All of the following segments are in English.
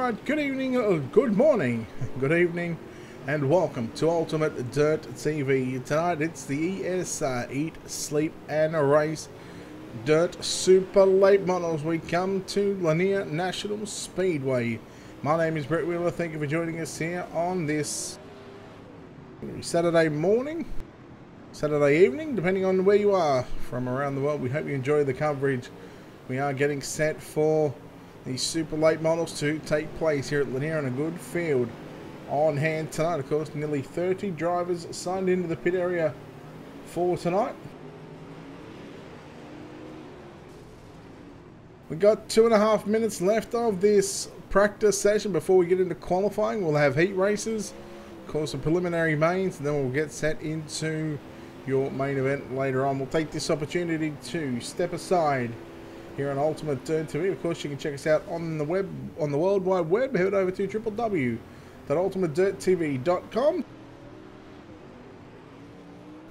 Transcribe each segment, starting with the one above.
Alright, good evening, good morning, good evening, and welcome to Ultimate Dirt TV. Tonight it's the ESR Eat, Sleep and Race Dirt Super Late Models. We come to Lanier National Speedway. My name is Brett Wheeler. Thank you for joining us here on this Saturday morning, Saturday evening, depending on where you are from around the world. We hope you enjoy the coverage. We are getting set for the super late models to take place here at Lanier in a good field on hand tonight. Of course, nearly 30 drivers signed into the pit area for tonight. We've got 2.5 minutes left of this practice session before we get into qualifying. We'll have heat races, of course, some preliminary mains, and then we'll get set into your main event later on. We'll take this opportunity to step aside here on Ultimate Dirt TV. Of course, you can check us out on the web, on the World Wide Web. Head over to www.ultimatedirttv.com.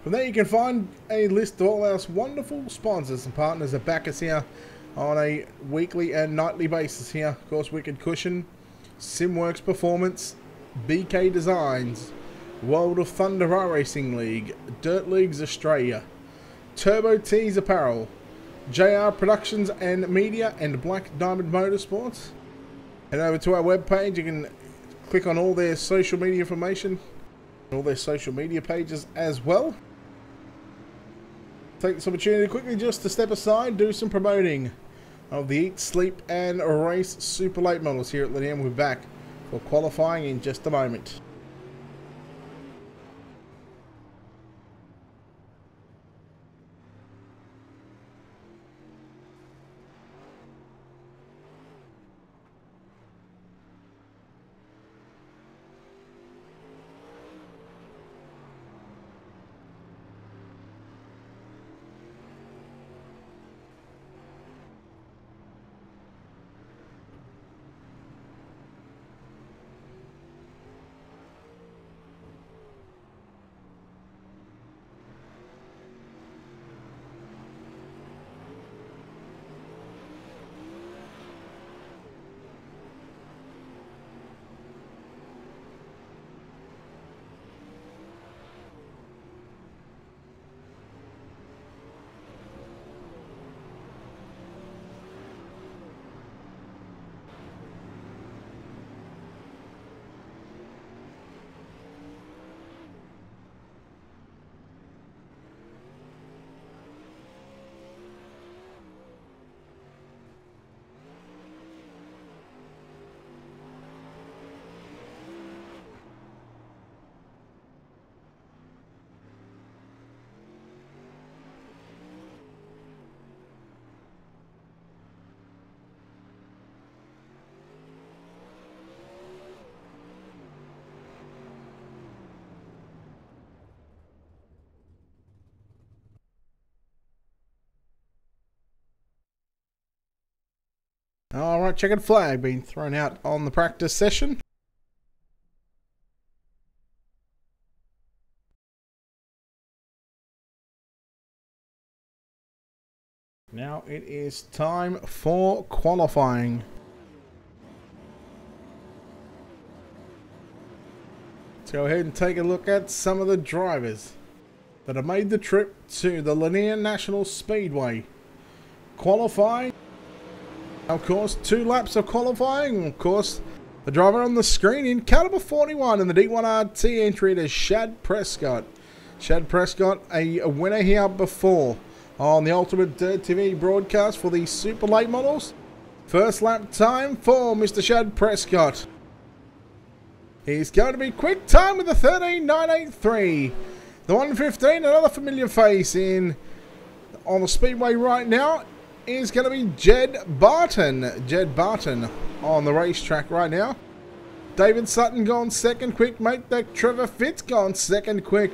From there, you can find a list of all our wonderful sponsors and partners that back us here on a weekly and nightly basis here. Of course, Wicked Cushion, Simworks Performance, BK Designs, World of Thunder iRacing League, Dirt Leagues Australia, Turbo Tees Apparel, JR Productions and Media, and Black Diamond Motorsports. Head over to our webpage. You can click on all their social media information, all their social media pages as well. Take this opportunity quickly just to step aside, do some promoting of the Eat, Sleep and Race Super Late Models here at Lanier. We'll be back for qualifying in just a moment. Alright, checkered flag being thrown out on the practice session. Now it is time for qualifying. Let's go ahead and take a look at some of the drivers that have made the trip to the Lanier National Speedway. Qualifying. Of course, 2 laps of qualifying. Of course, the driver on the screen in caliber 41 in the D1RT entry, it is Shad Prescott. Shad Prescott, a winner here before on the Ultimate Dirt TV broadcast for the super late models. First lap time for Mr. Shad Prescott. He's going to be quick time with the 13.983. The 115, another familiar face in on the speedway right now, is going to be Jed Barton. Jed Barton on the racetrack right now. David Sutton gone second quick. Mate that Trevor Fitz gone second quick.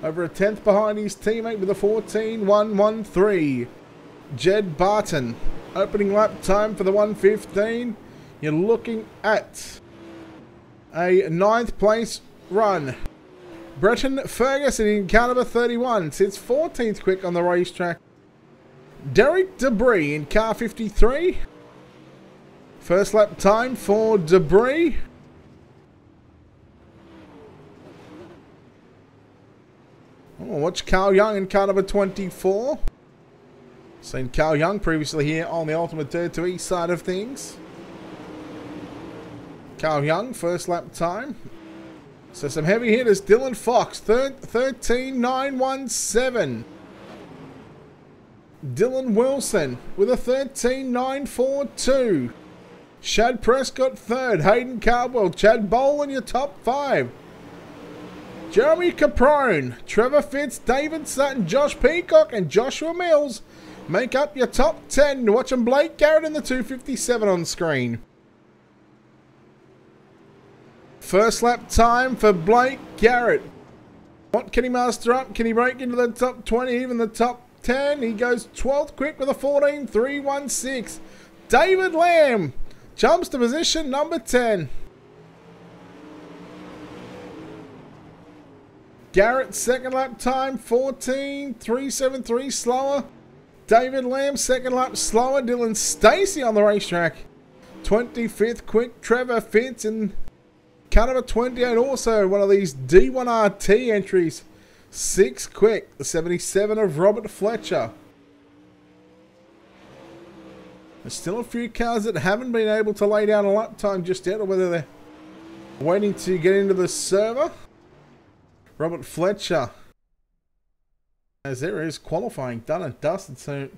Over a 10th behind his teammate with a 14.113. Jed Barton. Opening lap time for the 115. You're looking at a 9th place run. Breton Ferguson in caliber 31 sits 14th quick on the racetrack. Derek Debris in car 53. First lap time for Debris. Oh, watch Carl Young in car number 24. Seen Carl Young previously here on the Ultimate Dirt to East side of things. Carl Young, first lap time. So some heavy hitters. Dylan Fox, 13.917. Dylan Wilson with a 13.942. Shad Prescott third. Hayden Caldwell. Chad Bowl in your top 5. Jeremy Caprone, Trevor Fitz, David Sutton, Josh Peacock and Joshua Mills make up your top 10. Watching Blake Garrett in the 257 on screen. First lap time for Blake Garrett. What can he master up? Can he break into the top 20, even the top 10? He goes 12th quick with a 14.316. David Lamb jumps to position number 10. Garrett, second lap time, 14.373 slower. David Lamb, second lap slower. Dylan Stacey on the racetrack, 25th quick. Trevor Fitz in car number 28, also one of these D1RT entries, 6th quick. The 77 of Robert Fletcher. There's still a few cars that haven't been able to lay down a lap time just yet, or whether they're waiting to get into the server. Robert Fletcher, as there is qualifying done and dusted, so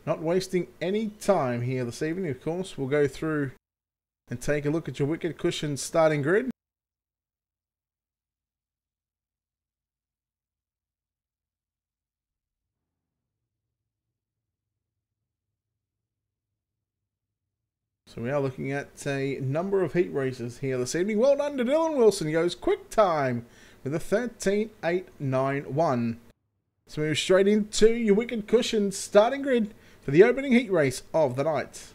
not wasting any time here this evening. Of course, we'll go through and take a look at your Wicked Cushion starting grid. So we are looking at a number of heat races here this evening. Well done to Dylan Wilson. He goes quick time with a 13.891. So we move straight into your Wicked Cushion starting grid for the opening heat race of the night.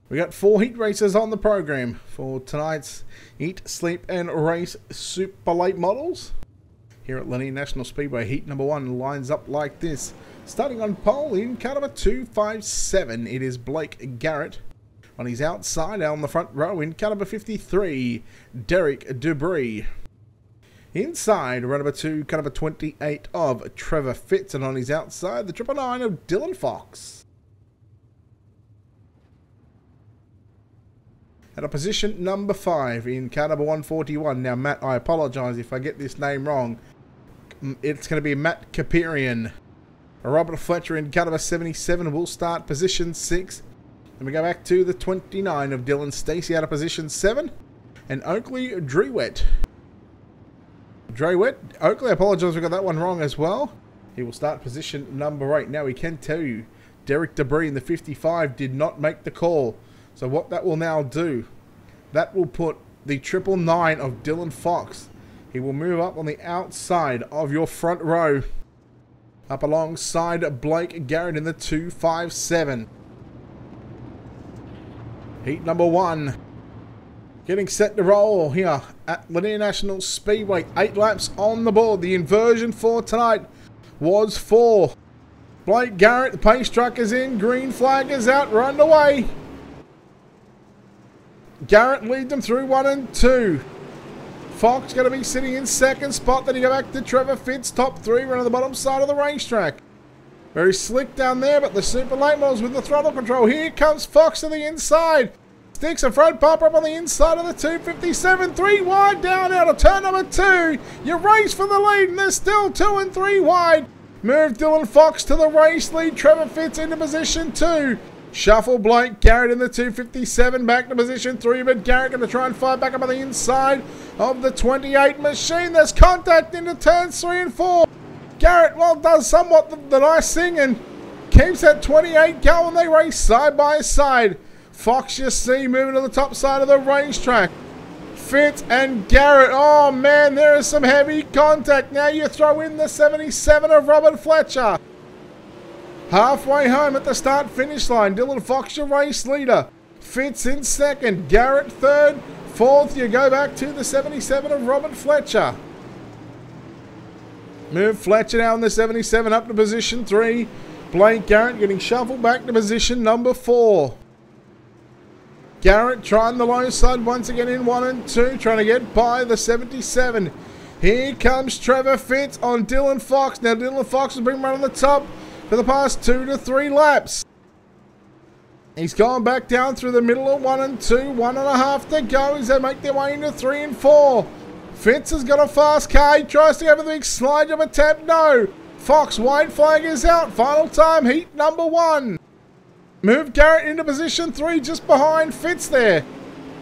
We got 4 heat races on the program for tonight's Eat, Sleep and Race Super Late Models. Here at Lanier National Speedway, heat number 1 lines up like this. Starting on pole in car number 257, it is Blake Garrett. On his outside, out on the front row in car number 53, Derek Debris. Inside, row number 2, car number 28 of Trevor Fitz. And on his outside, the 999 of Dylan Fox. At a position number 5 in car number 141. Now, Matt, I apologise if I get this name wrong. It's going to be Matt Kapirian. Robert Fletcher in car number 77 will start position 6. Then we go back to the 29 of Dylan Stacey out of position 7. And Oakley Drewett. Oakley, I apologise we got that one wrong as well. He will start position number 8. Now we can tell you, Derek Debris in the 55 did not make the call. So what that will now do, that will put the 999 of Dylan Fox. He will move up on the outside of your front row. Up alongside Blake Garrett in the 257. Heat number 1. Getting set to roll here at Lanier National Speedway. 8 laps on the board. The inversion for tonight was 4. Blake Garrett, the pace truck is in. Green flag is out. We're underway. Garrett leads them through 1 and 2. Fox going to be sitting in second spot. Then you go back to Trevor Fitz, top 3, running the bottom side of the racetrack. Very slick down there, but the super late models with the throttle control. Here comes Fox to the inside. Sticks a front bumper up on the inside of the 257. 3 wide down out of turn number 2. You race for the lead, and there's still 2 and 3 wide. Move Dylan Fox to the race lead. Trevor Fitz into position 2. Shuffle Blake Garrett in the 257 back to position 3, but Garrett going to try and fight back up on the inside of the 28 machine. There's contact into turns 3 and 4. Garrett, well, does somewhat the nice thing and keeps that 28 going. They race side by side. Fox, you see, moving to the top side of the racetrack. Fitz and Garrett. Oh, man, there is some heavy contact. Now you throw in the 77 of Robert Fletcher. Halfway home at the start-finish line, Dylan Fox, your race leader. Fitz in second. Garrett third. Fourth, you go back to the 77 of Robert Fletcher. Move Fletcher now in the 77 up to position 3. Blake Garrett getting shuffled back to position number 4. Garrett trying the low side once again in 1 and 2, trying to get by the 77. Here comes Trevor Fitz on Dylan Fox. Now Dylan Fox has been running the top for the past 2 to 3 laps. He's gone back down through the middle of 1 and 2. 1.5 to go as they make their way into 3 and 4. Fitz has got a fast car. He tries to go for the big slide job attempt. No. Fox, white flag is out. Final time, heat number 1. Move Garrett into position 3 just behind Fitz there.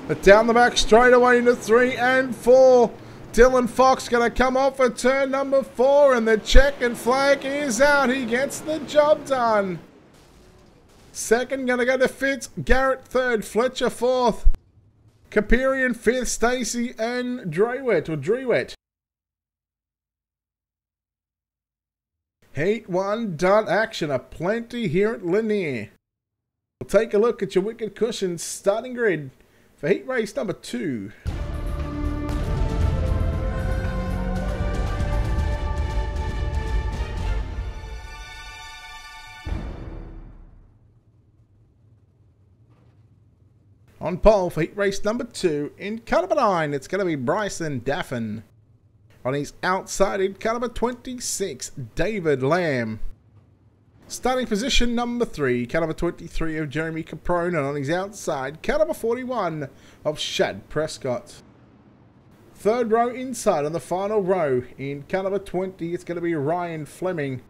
But down the back straight away into 3 and 4. Dylan Fox going to come off at turn number 4 and the checkered flag is out. He gets the job done. Second going to go to Fitz. Garrett third. Fletcher fourth. Caperian fifth. Stacey and Drewett. Heat 1 done. Action aplenty here at Lanier. We'll take a look at your wicked cushions starting grid for heat race number 2. On pole for heat race number 2 in car number 9, it's going to be Bryson Daffin. On his outside in car number 26, David Lamb. Starting position number 3, car number 23 of Jeremy Caprone, and on his outside, car number 41 of Shad Prescott. Third row inside on the final row in car number 20, it's going to be Ryan Fleming.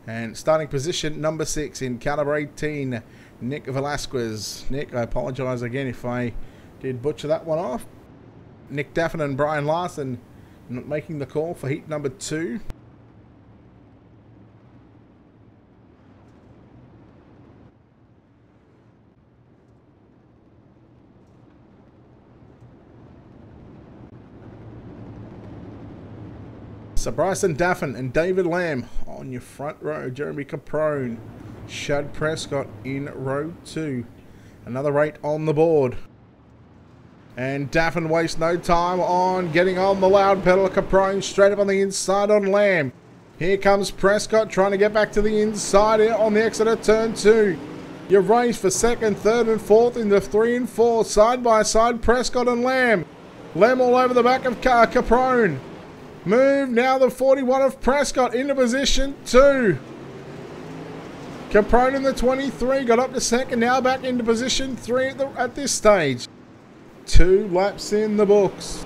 And starting position number 6 in car number 18, Nick Velasquez. Nick, I apologise again if I did butcher that one off. Nick Daffin and Brian Larson not making the call for heat number 2. So Bryson Daffin and David Lamb on your front row. Jeremy Caprone, Shad Prescott in row 2. Another 8 on the board. And Daffin wastes no time on getting on the loud pedal. Caprone straight up on the inside on Lamb. Here comes Prescott trying to get back to the inside here on the exit of turn 2. You race for second, third and fourth in the 3 and 4. Side by side, Prescott and Lamb. Lamb all over the back of Caprone. Move now the 41 of Prescott into position 2. Caprone in the 23 got up to second, now back into position 3 at this stage. 2 laps in the books.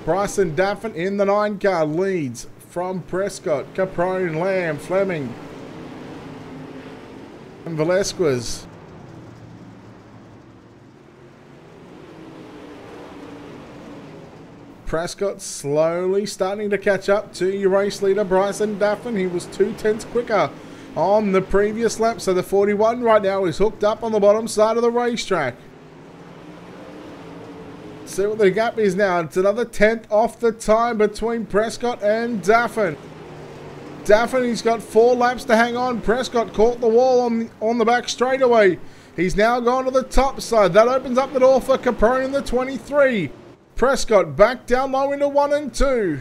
Bryson Daffin in the 9 car leads from Prescott, Caprone, Lamb, Fleming, and Velasquez. Prescott slowly starting to catch up to your race leader Bryson Daffin. He was 2/10 quicker on the previous lap, so the 41 right now is hooked up on the bottom side of the racetrack. See what the gap is now. It's another 10th off the time between Prescott and Daffin. Daffin, he's got 4 laps to hang on. Prescott caught the wall on the back straightaway. He's now gone to the top side. That opens up the door for Caprone in the 23. Prescott back down low into 1 and 2.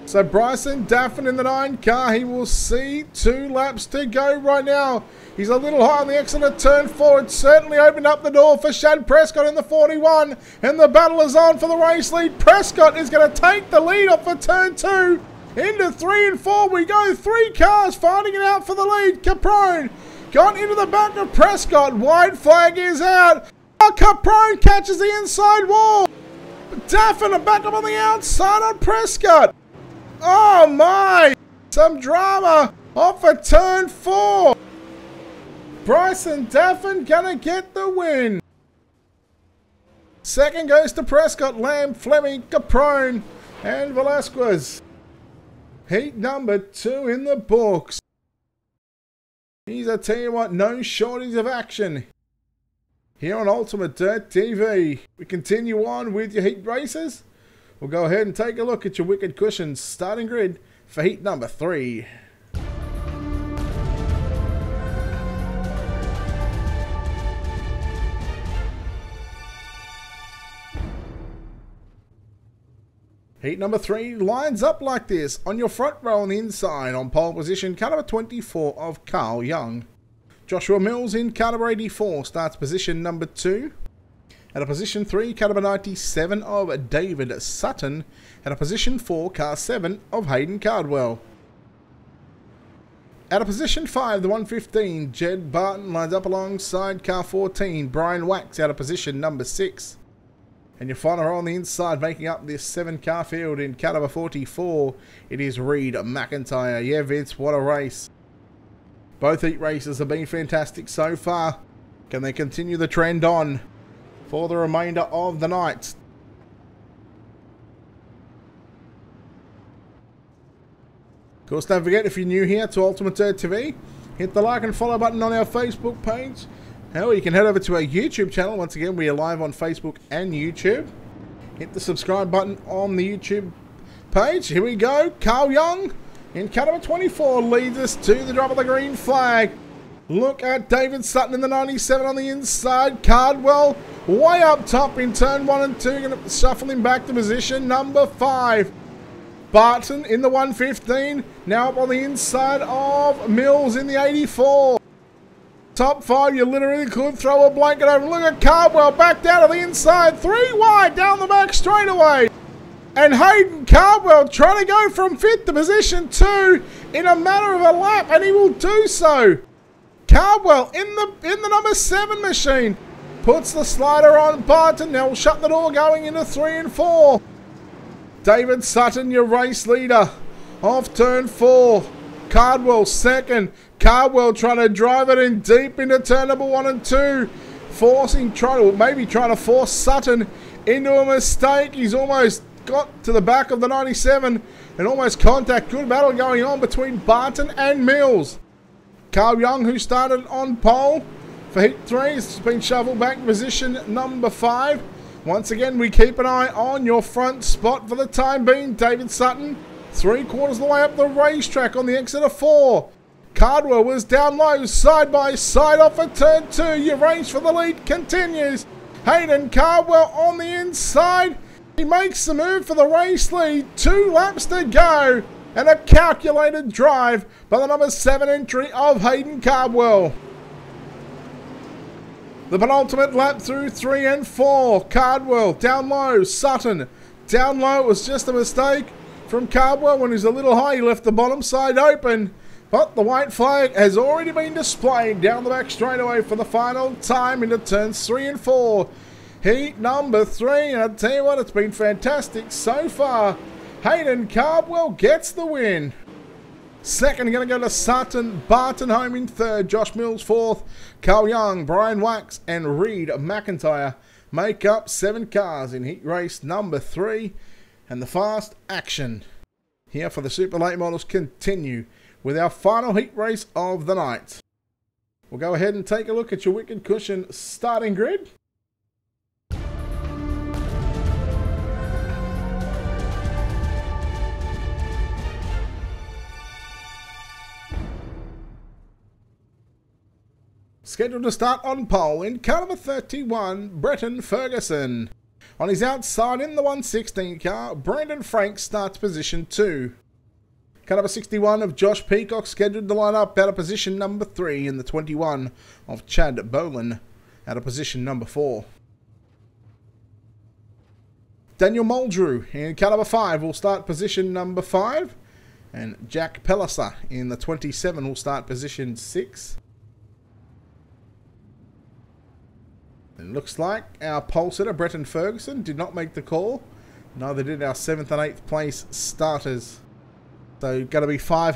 So Bryson Daffin in the 9 car, he will see 2 laps to go right now. He's a little high on the exit of turn 4. It certainly opened up the door for Shad Prescott in the 41. And the battle is on for the race lead. Prescott is going to take the lead off for turn 2. Into 3 and 4 we go. 3 cars fighting it out for the lead. Caprone got into the back of Prescott. White flag is out. Caprone catches the inside wall. Daffin back up on the outside on Prescott. Oh my! Some drama off at turn 4. Bryson Daffin gonna get the win. Second goes to Prescott, Lamb, Fleming, Caprone, and Velasquez. Heat number 2 in the books. He's a tell you what, no shortage of action here on Ultimate Dirt TV. We continue on with your heat races. We'll go ahead and take a look at your wicked cushions starting grid for heat number 3. Heat number 3 lines up like this. On your front row on the inside, on pole position, car number 24 of Carl Young. Joshua Mills in car number 84 starts position number 2. At a position 3, car number 97 of David Sutton. At a position 4, car 7 of Hayden Cardwell. At a position 5, the 115, Jed Barton lines up alongside car 14, Brian Wax out of position number 6. And your final row on the inside, making up this 7-car field in car number 44, it is Reed McIntyre. Yeah, Vince, what a race. Both heat races have been fantastic so far. Can they continue the trend on for the remainder of the night? Of course, don't forget, if you're new here to Ultimate UDTV, hit the like and follow button on our Facebook page. Hell, you can head over to our YouTube channel. Once again, we are live on Facebook and YouTube. Hit the subscribe button on the YouTube page. Here we go. Carl Young in car number 24 leads us to the drop of the green flag. Look at David Sutton in the 97 on the inside. Cardwell way up top in turn 1 and 2. Going to shuffle him back to position number 5. Barton in the 115. Now up on the inside of Mills in the 84. Top 5, you literally could throw a blanket over. Look at Cardwell back down to the inside. 3 wide down the back straightaway. And Hayden Cardwell trying to go from 5th to position 2 in a matter of a lap, and he will do so. Cardwell in the number 7 machine puts the slider on Barton. Now will shut the door going into 3 and 4. David Sutton, your race leader, off turn 4. Cardwell second. Cardwell trying to drive it in deep into turn number 1 and 2. Trying to force Sutton into a mistake. He's almost got to the back of the 97 and almost contact. Good battle going on between Barton and Mills. Carl Young, who started on pole for heat 3, has been shuffled back to position number 5. Once again, we keep an eye on your front spot for the time being. David Sutton, 3/4 of the way up the racetrack on the exit of 4. Cardwell was down low, side by side off at turn 2. Your race for the lead continues. Hayden Cardwell on the inside. He makes the move for the race lead. 2 laps to go. And a calculated drive by the number 7 entry of Hayden Cardwell. The penultimate lap through 3 and 4. Cardwell down low. Sutton down low. It was just a mistake from Cardwell. When he was a little high, he left the bottom side open. But the white flag has already been displayed down the back straightaway for the final time into turns 3 and 4. Heat number 3. And I tell you what, it's been fantastic so far. Hayden Cardwell gets the win. Second, going to go to Sutton. Barton home in 3rd. Josh Mills 4th. Carl Young, Brian Wax and Reed McIntyre make up 7 cars in heat race number 3. And the fast action here for the Super Late Models continue with our final heat race of the night. We'll go ahead and take a look at your Wicked Cushion starting grid. Scheduled to start on pole in car number 31, Bretton Ferguson. On his outside in the 116 car, Brandon Frank starts position 2. Car number 61 of Josh Peacock scheduled to line up out of position number 3 in the 21 of Chad Bolin out of position number 4. Daniel Muldrew in car number 5 will start position number 5. And Jack Pelliser in the 27 will start position 6. It looks like our pole sitter, Bretton Ferguson, did not make the call. Neither did our 7th and 8th place starters. So, going to be 5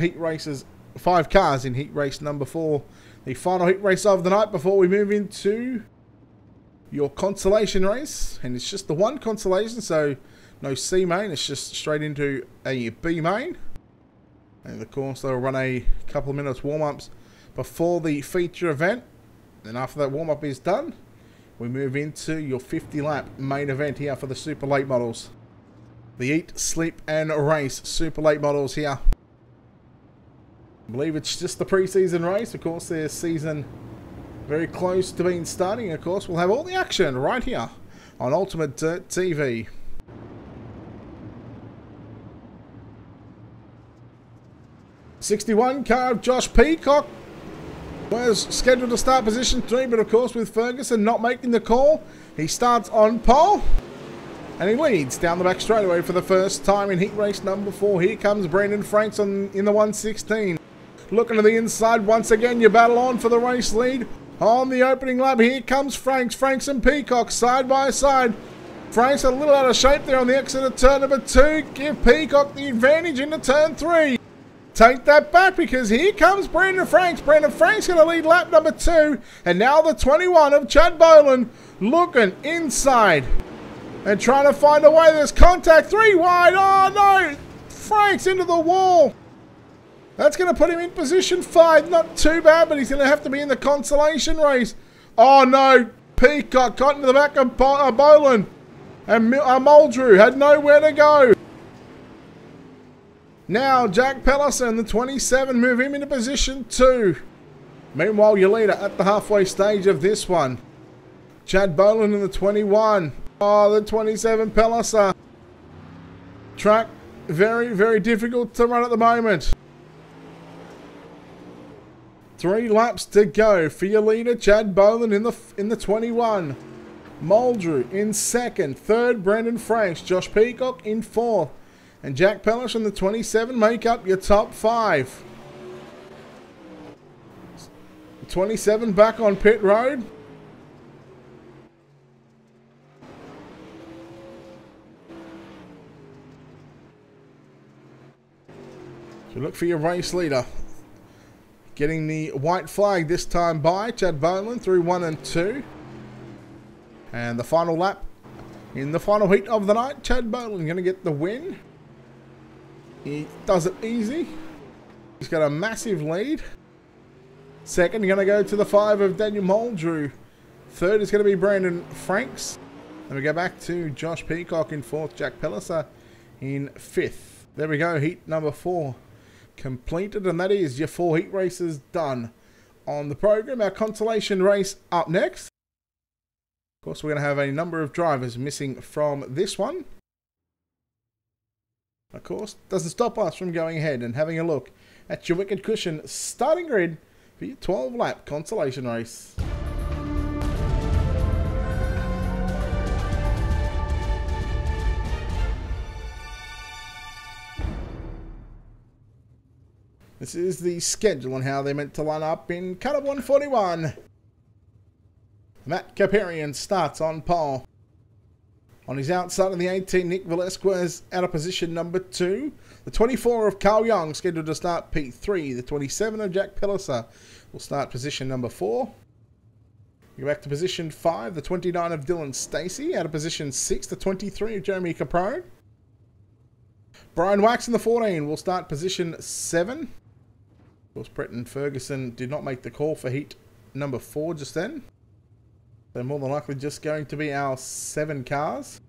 cars in heat race number 4. The final heat race of the night before we move into your consolation race. And it's just the one consolation, so no C main. It's just straight into a B main. And of course, they'll run a couple of minutes warm-ups before the feature event. And after that warm-up is done, we move into your 50-lap main event here for the Super Late Models. The Eat, Sleep and Race Super Late Models here I believe it's just the pre-season race. Of course, their season very close to being starting. Of course, we'll have all the action right here on Ultimate Dirt TV. '61 car of Josh Peacock was scheduled to start position 3, but of course with Ferguson not making the call, he starts on pole and he leads down the back straightaway for the first time in heat race number 4. Here comes Brendan Franks in the 116. Looking to the inside once again, you battle on for the race lead on the opening lap. Here comes Franks and Peacock side by side. Franks a little out of shape there on the exit of turn number 2. Give Peacock the advantage into turn 3. Take that back because here comes Brendan Franks. Brendan Franks going to lead lap number 2. And now the 21 of Chad Boland looking inside and trying to find a way. There's contact 3 wide. Oh no! Franks into the wall. That's going to put him in position 5. Not too bad, but he's going to have to be in the consolation race. Oh no! Peacock got into the back of Boland. And Muldrew had nowhere to go. Now, Jack Pellison, the 27, move him into position 2. Meanwhile, your leader at the halfway stage of this one. Chad Boland in the 21. Oh, the 27, Pellison. Track very, very difficult to run at the moment. 3 laps to go for your leader, Chad Boland in the 21. Muldrew in 2nd. 3rd, Brendan Franks. Josh Peacock in 4th. And Jack Pellish and the 27 make up your top 5. 27 back on pit road. So look for your race leader. Getting the white flag this time by Chad Boland through 1 and 2. And the final lap in the final heat of the night. Chad Boland going to get the win. He does it easy. He's got a massive lead. 2nd, going to go to the 5 of Daniel Muldrew. 3rd is going to be Brandon Franks. Then we go back to Josh Peacock in 4th. Jack Pellicer in 5th. There we go. Heat number 4 completed. And that is your 4 heat races done on the program. Our consolation race up next. Of course, we're going to have a number of drivers missing from this one. Of course, doesn't stop us from going ahead and having a look at your Wicked Cushion starting grid for your 12-lap consolation race. This is the schedule and how they're meant to line up in cut-up 141. Matt Caparian starts on pole. On his outside of the 18, Nick Velasquez out of position number 2. The 24 of Carl Young scheduled to start P3. The 27 of Jack Pellicer will start position number 4. Go back to position 5. The 29 of Dylan Stacey out of position 6. The 23 of Jeremy Caprone. Brian Wax in the 14 will start position 7. Of course, Bretton Ferguson did not make the call for heat number 4 just then. They're more than likely just going to be our 7 cars.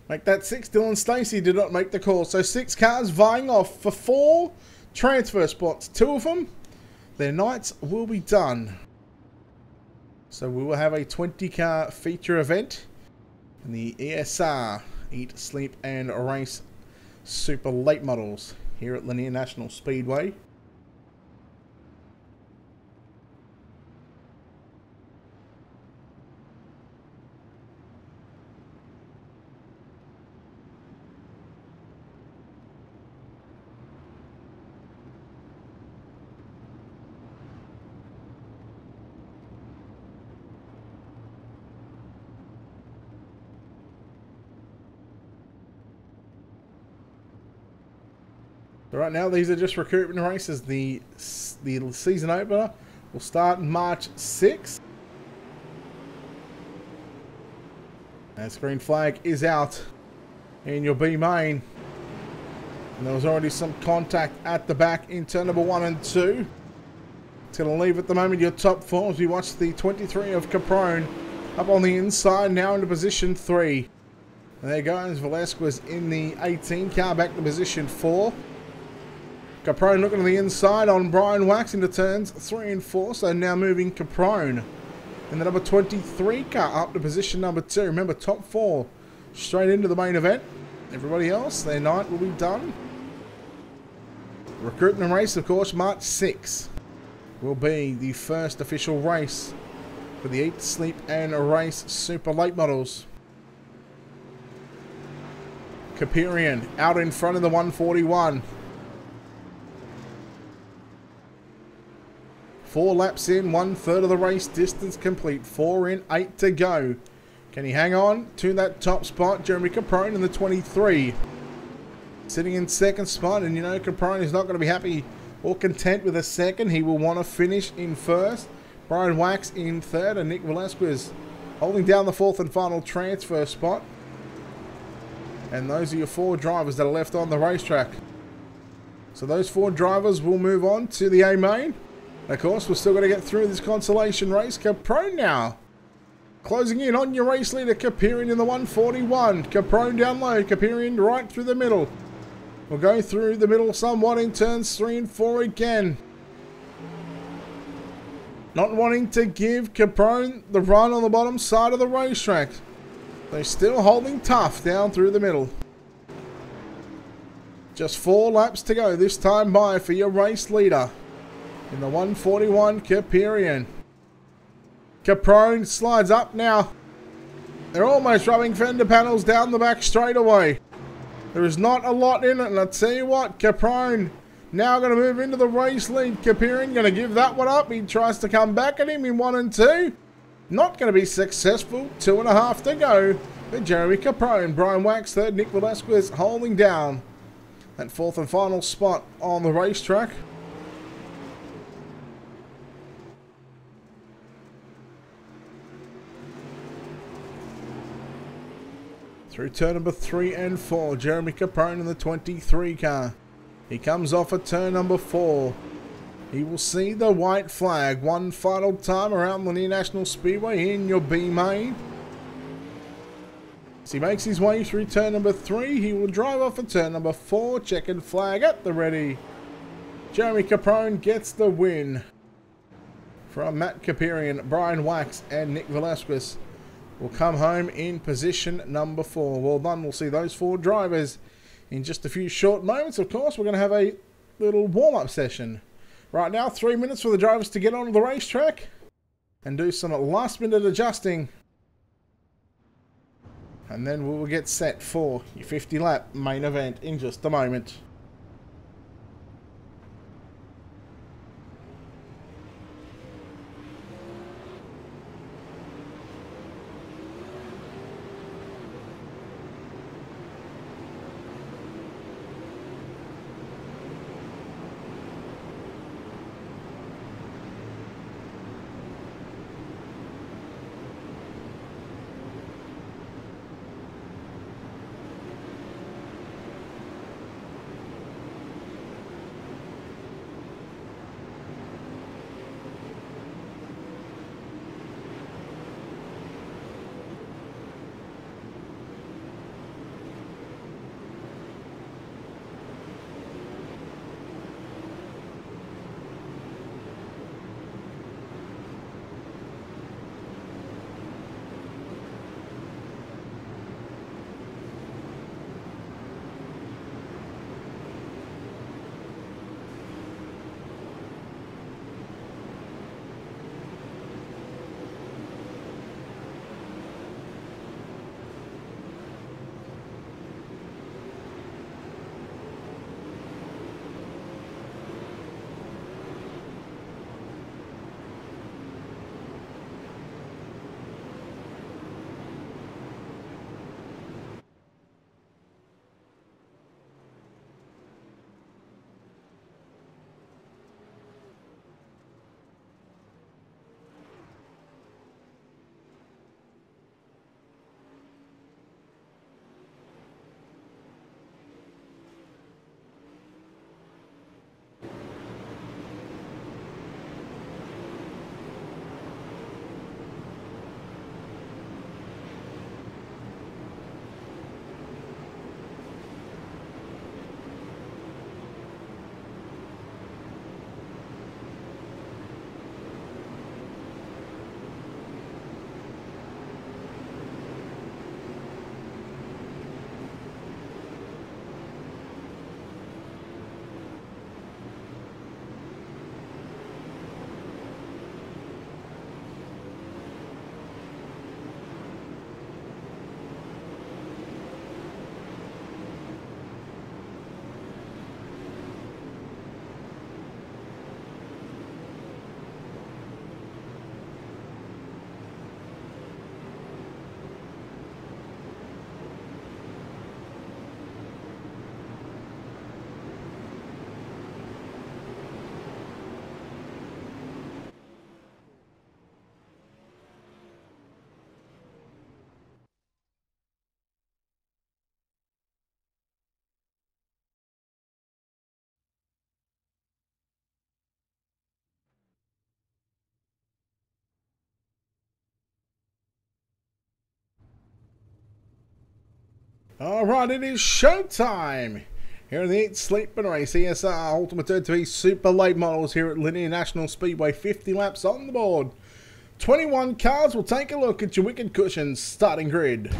Make that 6. Dylan Stacey did not make the call. So 6 cars vying off for 4 transfer spots. 2 of them, their nights will be done. So we will have a 20-car feature event in the ESR, Eat, Sleep and Race Super Late Models here at Lanier National Speedway. So right now, these are just recruitment races. The season opener will start March 6th. As green flag is out in your B main. And there was already some contact at the back in turn number 1 and 2. It's going to leave at the moment your top 4 as we watch the 23 of Caprone up on the inside, now into position 3. And there goes Velasquez in the 18 car back to position 4. Caprone looking to the inside on Brian Wax into turns 3 and 4. So now moving Caprone in the number 23 car up to position number 2. Remember, top 4 straight into the main event. Everybody else, their night will be done. Recruitment race, of course, March 6 will be the first official race for the Eat, Sleep and Race Super Late Models. Caperian out in front of the 141. 4 laps in, 1/3 of the race distance complete. 4 in, 8 to go. Can he hang on to that top spot? Jeremy Caprone in the 23. Sitting in second spot, and you know Caprone is not going to be happy or content with a second. He will want to finish in first. Brian Wax in third, and Nick Velasquez holding down the fourth and final transfer spot. And those are your 4 drivers that are left on the racetrack. So those 4 drivers will move on to the A main. Of course, we're still going to get through this consolation race. Caprone now closing in on your race leader, Caperian in the 141. Caprone down low, Caperian right through the middle. We'll go through the middle somewhat in turns 3 and 4 again. Not wanting to give Caprone the run on the bottom side of the racetrack. They're still holding tough down through the middle. Just 4 laps to go this time by for your race leader. In the 141, Caperian. Caprone slides up now. They're almost rubbing fender panels down the back straightaway. There is not a lot in it, and I tell you what, Caprone now going to move into the race lead. Caperian going to give that one up. He tries to come back at him in 1 and 2. Not going to be successful. 2.5 to go for Jeremy Caprone. Brian Wax third, Nick Velasquez holding down that 4th and final spot on the racetrack. Through turn number 3 and 4, Jeremy Caprone in the 23 car. He comes off at turn number 4. He will see the white flag one final time around Lanier National Speedway in your B main. As he makes his way through turn number 3, he will drive off at turn number 4. Checkered flag at the ready. Jeremy Caprone gets the win. From Matt Caperian, Brian Wax and Nick Velasquez will come home in position number 4. Well done. We'll see those 4 drivers in just a few short moments. Of course, we're going to have a little warm-up session. Right now, 3 minutes for the drivers to get onto the racetrack and do some last-minute adjusting. And then we'll get set for your 50-lap main event in just a moment. Alright, it is showtime! Here in the Eat, Sleep and Race ESR Ultimate UDTV Super Late Models here at Lanier National Speedway. 50 laps on the board. 21 cars. We'll take a look at your wicked cushions starting grid.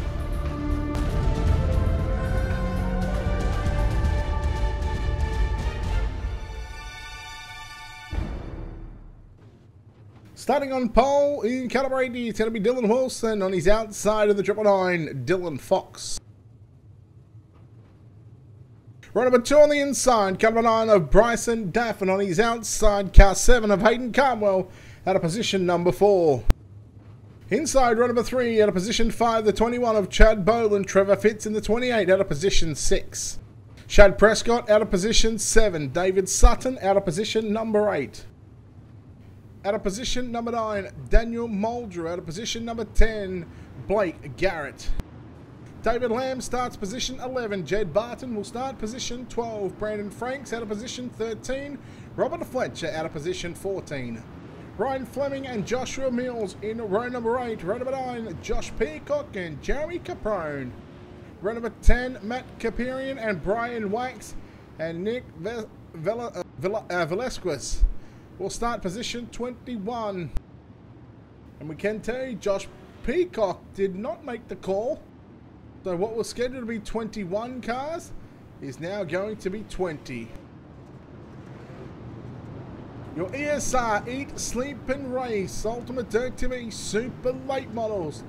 Starting on pole in caliber 80, it's going to be Dylan Wilson. On his outside of the 999, Dylan Fox. Row number 2 on the inside, caliber 9 of Bryson Daffin. On his outside, car 7 of Hayden Cartwell out of position number 4. Inside, row number 3 out of position 5, the 21 of Chad Boland. Trevor Fitz in the 28 out of position 6. Shad Prescott out of position 7. David Sutton out of position number 8. Out of position number 9, Daniel Muldrew. Out of position number 10, Blake Garrett. David Lamb starts position 11. Jed Barton will start position 12. Brandon Franks out of position 13. Robert Fletcher out of position 14. Ryan Fleming and Joshua Mills in row number 8. Row number 9, Josh Peacock and Jeremy Caprone. Row number 10, Matt Caperian and Brian Wax and Nick Velasquez will start position 21. And we can tell you Josh Peacock did not make the call. So what was scheduled to be 21 cars is now going to be 20. Your ESR Eat, Sleep and Race Ultimate UDTV Super Late Models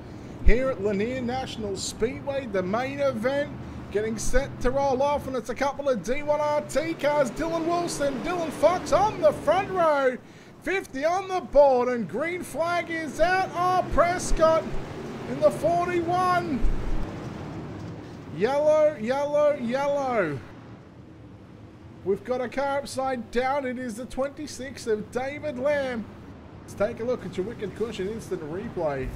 here at Lanier National Speedway. The main event getting set to roll off, and it's a couple of D1RT cars. Dylan Wilson, Dylan Fox on the front row. 50 on the board, and green flag is out. Oh, Prescott in the 41. Yellow, yellow, yellow. We've got a car upside down. It is the 26 of David Lamb. Let's take a look at your wicked cushion instant replay.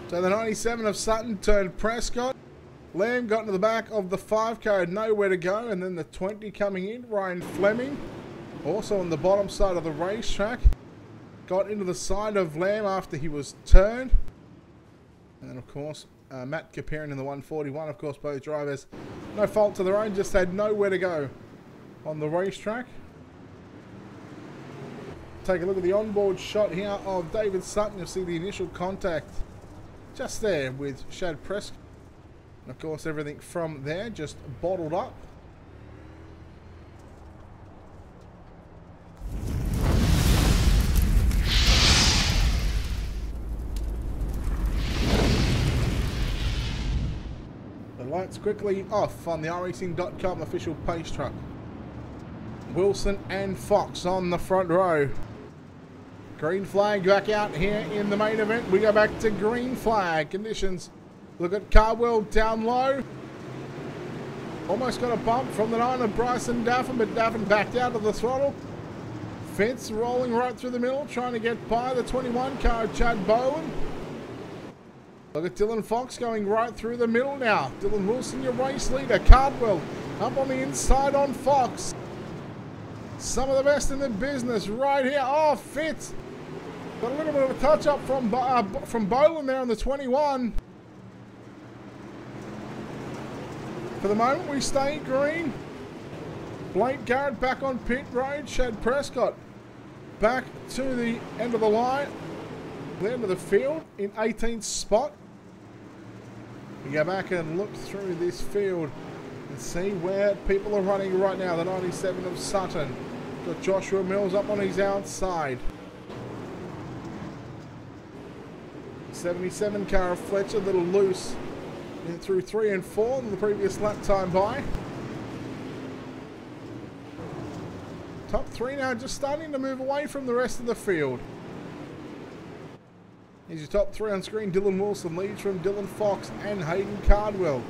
So the 97 of Sutton turned Prescott. Lamb got into the back of the 5 car, had nowhere to go, and then the 20 coming in, Ryan Fleming, also on the bottom side of the racetrack, got into the side of Lamb after he was turned. And then of course, Matt Caperian in the 141, of course both drivers, no fault to their own, just had nowhere to go on the racetrack. Take a look at the onboard shot here of David Sutton. You'll see the initial contact just there with Shad Prescott. And of course everything from there just bottled up. The lights quickly off on the iRacing.com official pace truck. Wilson and Fox on the front row. Green flag back out here in the main event. We go back to green flag conditions. Look at Carwell down low. Almost got a bump from the 9 of Bryson Daffin, but Daffin backed out of the throttle. Fitz rolling right through the middle, trying to get by the 21 car of Chad Bowen. Look at Dylan Fox going right through the middle now. Dylan Wilson, your race leader. Cardwell up on the inside on Fox. Some of the best in the business right here. Oh, Fitz. Got a little bit of a touch up from Bowen there on the 21. For the moment, we stay green. Blake Garrett back on pit road. Shad Prescott back to the end of the line. The end of the field in 18th spot. We go back and look through this field and see where people are running right now. The 97 of Sutton. Got Joshua Mills up on his outside. 77 car of Fletcher, a little loose. In through 3 and 4 in the previous lap time by. Top 3 now just starting to move away from the rest of the field. Here's your top 3 on screen. Dylan Wilson leads from Dylan Fox and Hayden Cardwell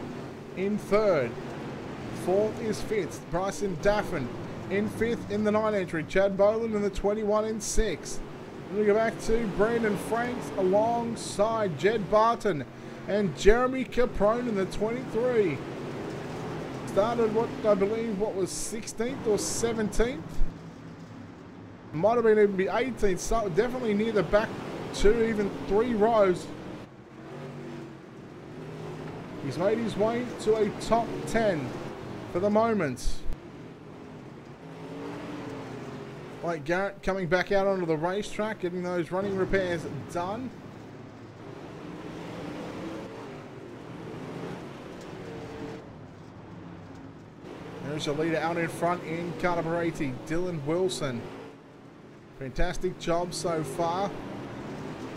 in 3rd. 4th is Fitz. Bryson Daffin in 5th in the 9 entry. Chad Boland in the 21 in 6th. Then we go back to Brandon Franks alongside Jed Barton and Jeremy Caprone in the 23. started what I believe what was 16th or 17th. Might have been even be 18th, so definitely near the back 2, even 3 rows. He's made his way to a top 10 for the moment. Like Garrett coming back out onto the racetrack, getting those running repairs done. There's your leader out in front in car number 80, Dylan Wilson. Fantastic job so far.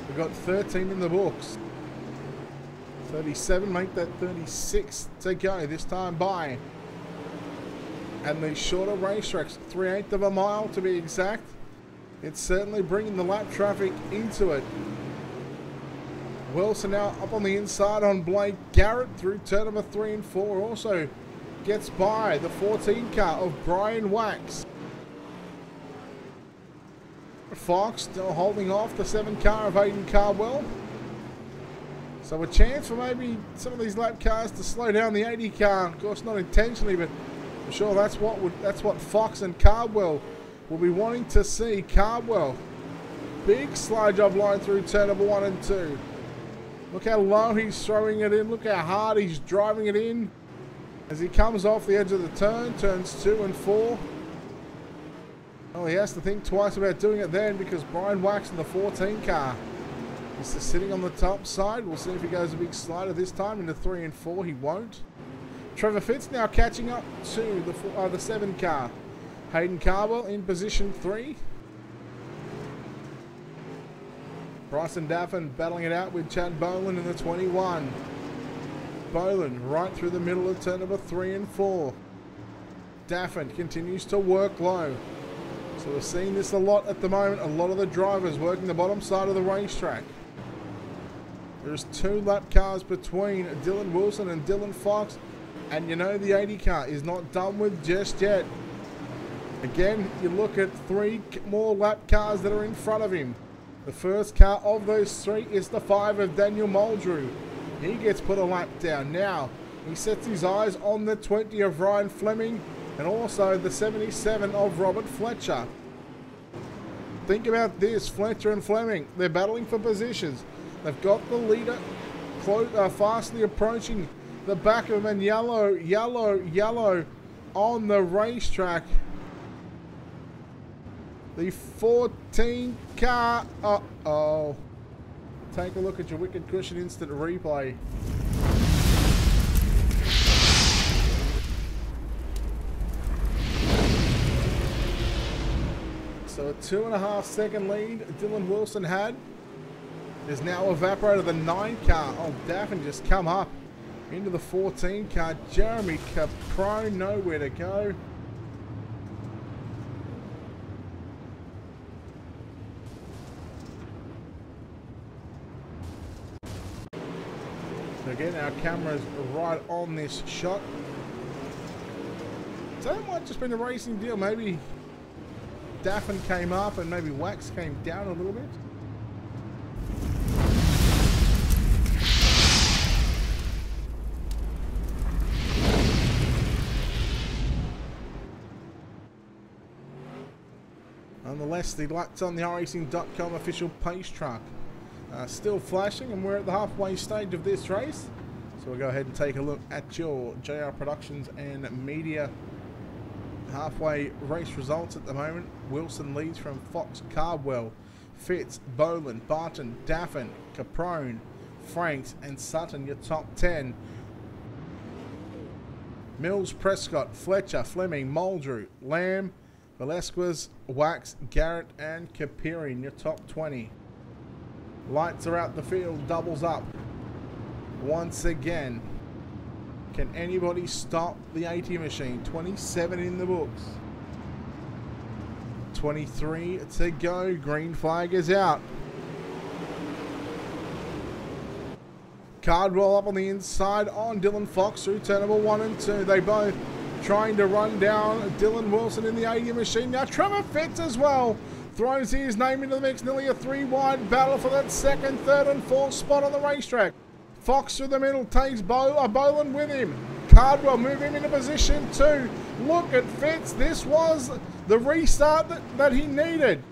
We've got 13 in the books. 37, make that 36 to go this time by. And the shorter racetracks, 3/8 of a mile to be exact. It's certainly bringing the lap traffic into it. Wilson now up on the inside on Blake Garrett through turn number 3 and 4. Also gets by the 14 car of Brian Wax. Fox still holding off the 7 car of Aiden Cardwell. So a chance for maybe some of these lap cars to slow down the 80 car. Of course, not intentionally, but I'm sure that's what Fox and Cardwell will be wanting to see. Cardwell, big slow job line through turn number 1 and 2. Look how low he's throwing it in. Look how hard he's driving it in as he comes off the edge of the turn, turns 2 and 4. Well, he has to think twice about doing it then because Brian Wax in the 14 car is just sitting on the top side. We'll see if he goes a big slider this time into 3 and 4. He won't. Trevor Fitz now catching up to the 7 car. Hayden Cardwell in position 3. Bryson Daffin battling it out with Chad Boland in the 21. Boland right through the middle of turn number 3 and 4. Daffin continues to work low. So we're seeing this a lot at the moment. A lot of the drivers working the bottom side of the racetrack. There's 2 lap cars between Dylan Wilson and Dylan Fox. And you know the 80 car is not done with just yet. Again, you look at 3 more lap cars that are in front of him. The first car of those 3 is the 5 of Daniel Muldrew. He gets put a lap down. Now, he sets his eyes on the 20 of Ryan Fleming and also the 77 of Robert Fletcher. Think about this, Fletcher and Fleming, they're battling for positions. They've got the leader fastly approaching the back of him, and yellow on the racetrack. The 14 car, uh-oh. Take a look at your Wicked Cushion instant replay. So a 2.5 second lead Dylan Wilson had is now evaporated. The 9 car of Daffin just come up into the 14 car. Jeremy Caprone nowhere to go. So again, our camera's right on this shot. So that might just been a racing deal. Maybe Daffin came up and maybe Wax came down a little bit. Nonetheless, the lights on the iRacing.com official pace truck are still flashing, and we're at the halfway stage of this race. So we'll go ahead and take a look at your JR Productions and Media halfway race results at the moment. Wilson leads from Fox, Cardwell, Fitz, Boland, Barton, Daffin, Caprone, Franks and Sutton, your top 10. Mills, Prescott, Fletcher, Fleming, Muldrew, Lamb, Velasquez, Wax, Garrett and Capiri, your top 20. Lights are out the field, doubles up. Once again, can anybody stop the 80 machine? 27 in the books. 23 to go. Green flag is out. Cardwell up on the inside on Dylan Fox through turn number 1 and 2. They both trying to run down Dylan Wilson in the 80 machine. Now Trevor Fitz as well throws his name into the mix. Nearly a 3-wide battle for that 2nd, 3rd and 4th spot on the racetrack. Fox through the middle takes Boland with him. Cardwell move him into position 2. Look at Fitz. This was the restart that he needed.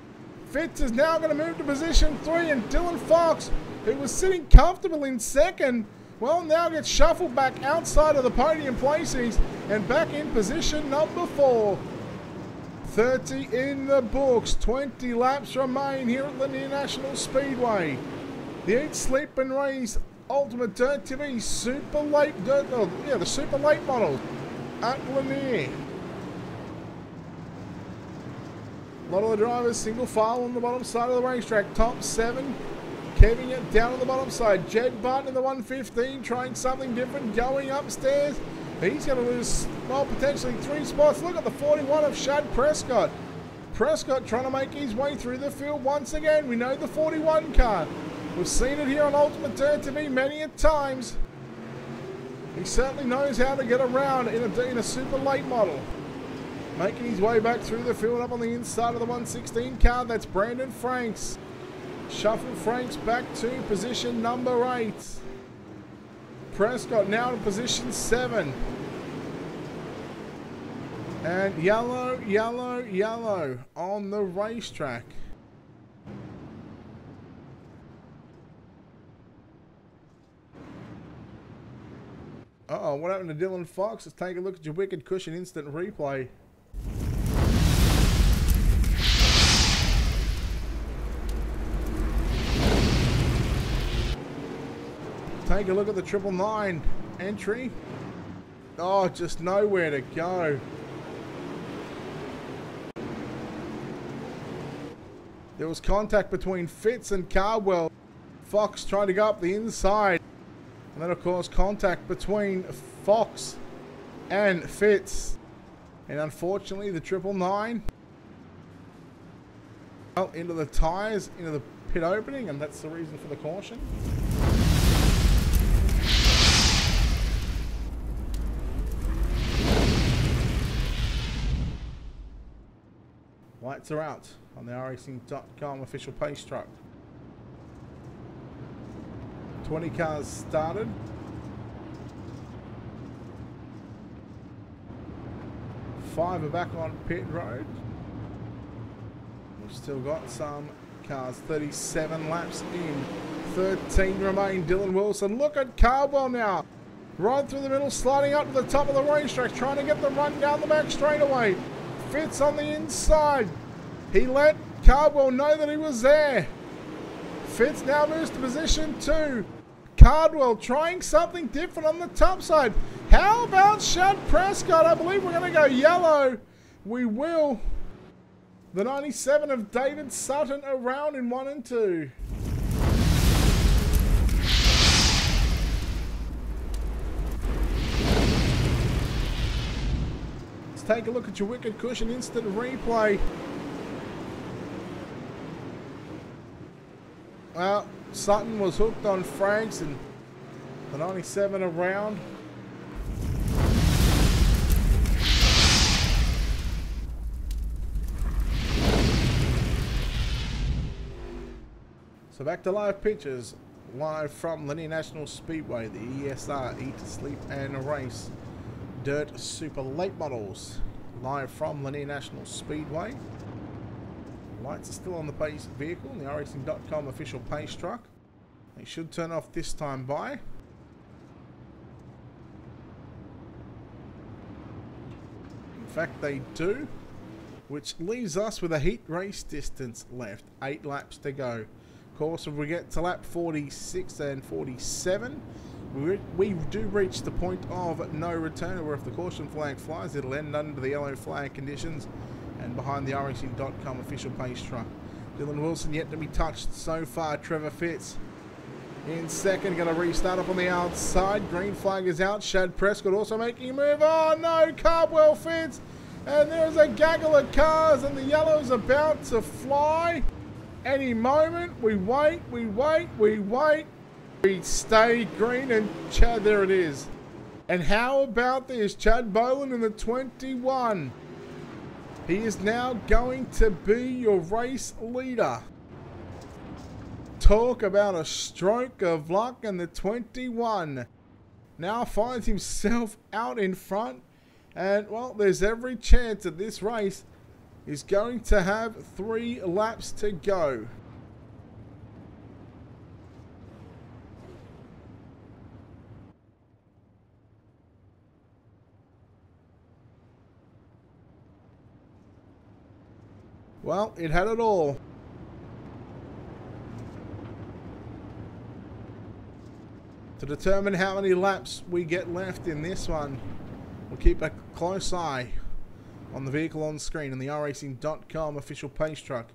Fitz is now going to move to position 3, and Dylan Fox, who was sitting comfortable in second, well, now gets shuffled back outside of the podium placings and back in position number 4. 30 in the books. 20 laps remain here at Lanier National Speedway. The Eat, Sleep and Race Ultimate Dirt TV Super Late Dirt, the Super Late model at Lanier. A lot of the drivers single file on the bottom side of the racetrack. Top 7. Kevin it down on the bottom side. Jed Barton in the 115 trying something different, going upstairs. He's going to lose, well, potentially 3 spots. Look at the 41 of Shad Prescott. Prescott trying to make his way through the field once again. We know the 41 car. We've seen it here on Ultimate Dirt TV many a times. He certainly knows how to get around in a super late model. Making his way back through the field up on the inside of the 116 car. That's Brandon Franks. Shuffle Franks back to position number 8. Prescott now in position 7. And yellow, yellow, yellow on the racetrack. Uh-oh, what happened to Dylan Fox? Let's take a look at your Wicked Cushion instant replay. Take a look at the 999 entry. Oh, just nowhere to go. There was contact between Fitz and Cardwell. Fox trying to go up the inside. And then, of course, contact between Fox and Fitz. And unfortunately, the 999 fell into the tyres, into the pit opening, and that's the reason for the caution. Lights are out on the racing.com official pace truck. 20 cars started. 5 are back on pit road. We've still got some cars. 37 laps in. 13 remain. Dylan Wilson. Look at Cardwell now. Right through the middle, sliding up to the top of the racetrack, trying to get the run down the back straightaway. Fitz on the inside. He let Cardwell know that he was there. Fitz now moves to position 2. Cardwell trying something different on the top side. How about Shad Prescott? I believe we're going to go yellow. We will. The 97 of David Sutton around in 1 and 2. Let's take a look at your Wicked Cushion instant replay. Well, Sutton was hooked on Franks and the 97 around. So back to live pictures, live from Lanier National Speedway, the ESR, Eat, Sleep and Race Dirt Super Late Models, live from Lanier National Speedway. Lights are still on the pace vehicle, the racing.com official pace truck. They should turn off this time by. In fact, they do, which leaves us with a heat race distance left. 8 laps to go. Of course, if we get to lap 46 and 47, we do reach the point of no return, where if the caution flag flies, it'll end under the yellow flag conditions and behind the racing.com official pace truck. Dylan Wilson yet to be touched so far. Trevor Fitz in second, going to restart up on the outside. Green flag is out. Shad Prescott also making a move. Oh no, Cardwell Fitz, and there's a gaggle of cars, and the yellow's about to fly. Any moment, we wait, we wait, we wait. We stay green, and Chad, there it is. And how about this? Chad Boland in the 21. He is now going to be your race leader. Talk about a stroke of luck, and the 21 now finds himself out in front. And, well, there's every chance that this race is going to have 3 laps to go. Well, it had it all. To determine how many laps we get left in this one, we'll keep a close eye on the vehicle on screen and the iRacing.com official pace truck.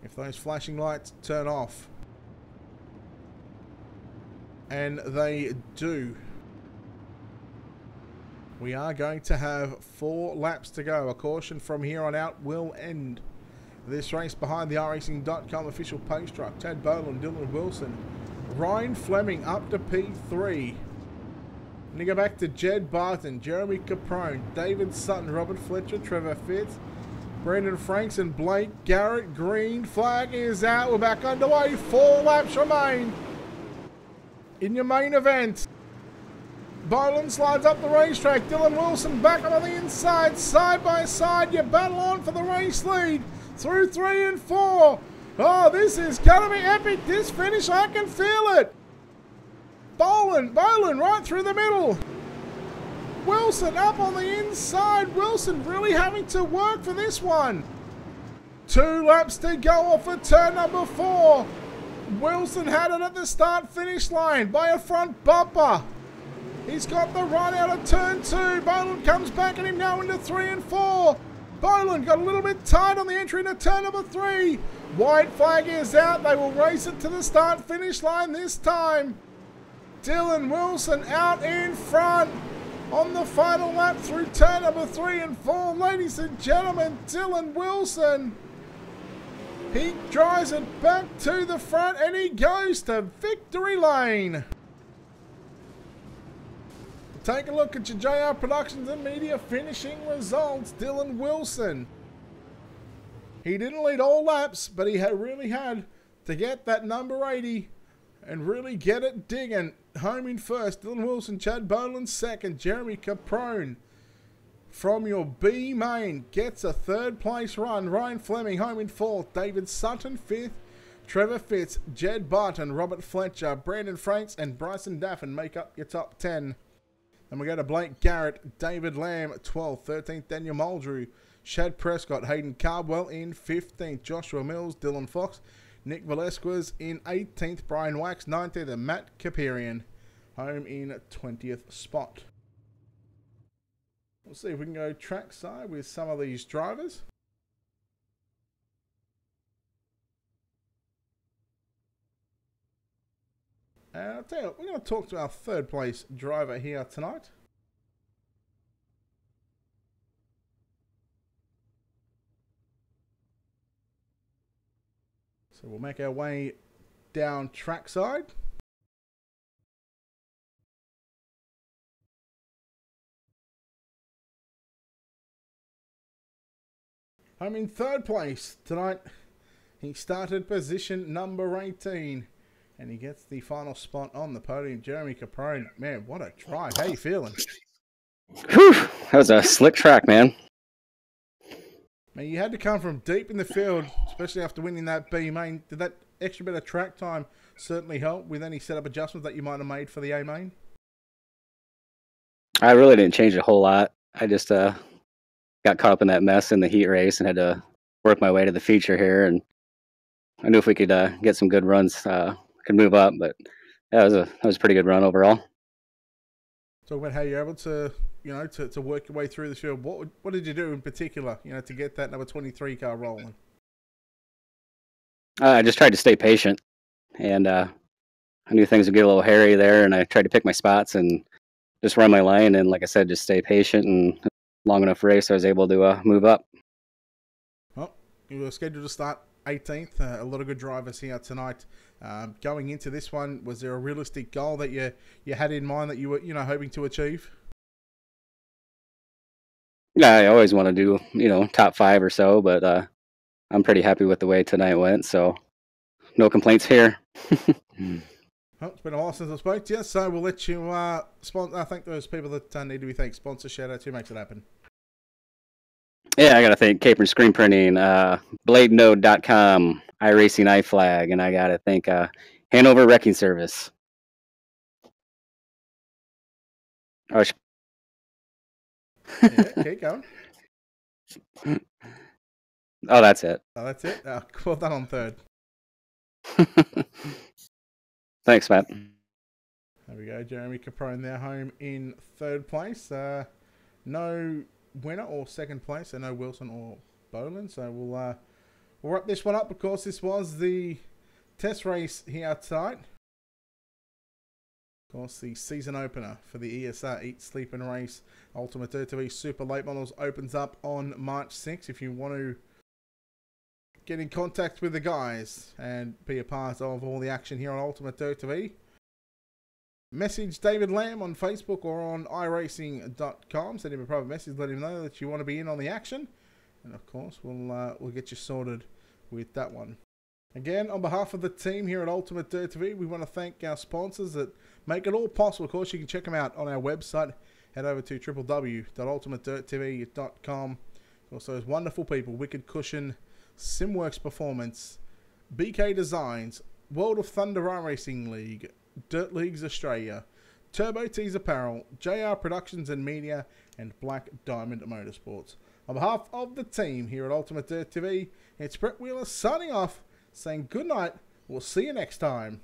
If those flashing lights turn off, and they do, we are going to have 4 laps to go. A caution from here on out will end this race behind the iRacing.com official pace truck. Chad Boland, Dylan Wilson, Ryan Fleming up to P3. And you go back to Jed Barton, Jeremy Caprone, David Sutton, Robert Fletcher, Trevor Fitz, Brendan Franks and Blake Garrett. Green flag is out. We're back underway. 4 laps remain in your main event. Boland slides up the racetrack. Dylan Wilson back on the inside. Side by side, you battle on for the race lead. Through 3 and 4. Oh, this is going to be epic. This finish, I can feel it. Boland right through the middle. Wilson up on the inside. Wilson really having to work for this one. 2 laps to go off of turn number 4. Wilson had it at the start-finish line by a front bumper. He's got the run out of turn 2. Boland comes back at him now into 3 and 4. Boland got a little bit tight on the entry into turn number 3. White flag is out. They will race it to the start-finish line this time. Dylan Wilson out in front on the final lap through turn number 3 and 4. Ladies and gentlemen, Dylan Wilson. He drives it back to the front and he goes to victory lane. Take a look at your JR Productions and Media finishing results. Dylan Wilson. He didn't lead all laps, but he really had to get that number 80 and really get it digging. Home in first, Dylan Wilson. Chad Boland second. Jeremy Caprone from your B main gets a 3rd place run. Ryan Fleming home in 4th. David Sutton 5th. Trevor Fitz, Jed Barton, Robert Fletcher, Brandon Franks and Bryson Daffin make up your top 10. Then we go to Blake Garrett, David Lamb 12th, 13th Daniel Muldrew, Shad Prescott, Hayden Cardwell in 15th, Joshua Mills, Dylan Fox, Nick Velasquez in 18th, Brian Wax 19th, and Matt Kaparian home in 20th spot. We'll see if we can go trackside with some of these drivers. And I'll tell you what, we're going to talk to our 3rd place driver here tonight. So we'll make our way down trackside. Home in 3rd place tonight. He started position number 18. And he gets the final spot on the podium. Jeremy Caprone. Man, what a drive. How you feeling? Whew, that was a slick track, man. Man, you had to come from deep in the field, especially after winning that B main. Did that extra bit of track time certainly help with any setup adjustments that you might have made for the A main? I really didn't change a whole lot. I just got caught up in that mess in the heat race and had to work my way to the feature here. And I knew if we could get some good runs, could move up. But yeah, that was a pretty good run overall. Talk about how you're able to, to work your way through the field. What did you do in particular, to get that number 23 car rolling? I just tried to stay patient, and I knew things would get a little hairy there, and I tried to pick my spots and just run my lane. And like I said, just stay patient, and long enough race, I was able to move up. Well, you were scheduled to start 18th. A lot of good drivers here tonight. Going into this one, was there a realistic goal that you had in mind that you were hoping to achieve? Yeah, I always want to do top 5 or so, but I'm pretty happy with the way tonight went. So no complaints here. Well, Oh, it's been a while since I spoke to you, so we'll let you thank those people that need to be thanked. Sponsor shout out, who makes it happen. Yeah, I got to thank Capron Screen Printing, BladeNode.com, iRacing iFlag, and I got to thank Hanover Wrecking Service. Oh, Yeah, keep going. Oh, that's it. Oh, that's it. Well done on third. Thanks, Matt. There we go. Jeremy Caprone there, home in third place. No winner or second place, so no Wilson or Boland. So we'll wrap this one up. Of course, this was the test race here tonight. Of course, the season opener for the ESR Eat, Sleep and Race Ultimate UDTV Super Late Models opens up on March 6th. If you want to get in contact with the guys and be a part of all the action here on Ultimate UDTV, message David Lamb on Facebook or on iRacing.com. Send him a private message, let him know that you want to be in on the action, and of course we'll get you sorted with that one. Again, on behalf of the team here at Ultimate UDTV, we want to thank our sponsors that make it all possible. Of course, you can check them out on our website. Head over to www.ultimateuDTV.com. Of course, those wonderful people: Wicked Cushion, Simworks Performance, BK Designs, World of Thunder iRacing League, Dirt Leagues Australia, Turbo Tees Apparel, JR Productions and Media, and Black Diamond Motorsports. On behalf of the team here at Ultimate UDTV, it's Brett Wheeler signing off, saying good night. We'll see you next time.